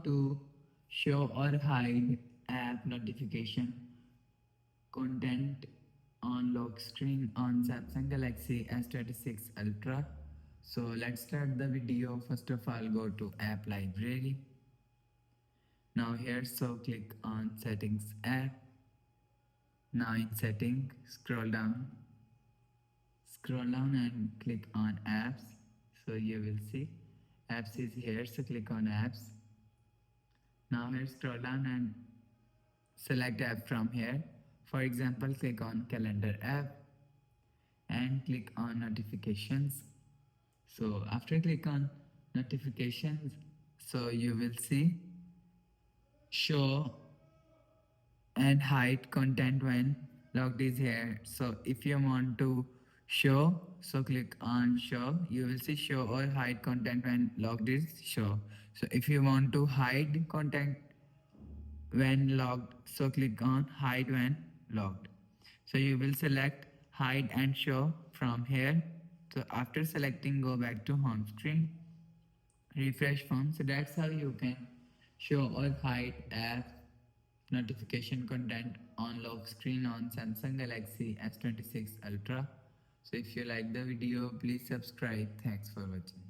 to show or hide app notification content on lock screen on Samsung Galaxy S26 Ultra. So let's start the video. First of all, go to app library. Now here, so click on settings app. Now in setting, scroll down and click on apps. So you will see apps is here, so click on apps. Now here, scroll down and select app from here. For example, click on calendar app and click on notifications. So after click on notifications, so you will see show and hide content when logged is here. So if you want to show, so click on show. You will see show or hide content when logged is show. So if you want to hide content when logged, so click on hide when logged. So you will select hide and show from here. So after selecting, go back to home screen, refresh phone. So that's how you can show or hide app notification content on lock screen on Samsung Galaxy S26 Ultra. So if you like the video, please subscribe. Thanks for watching.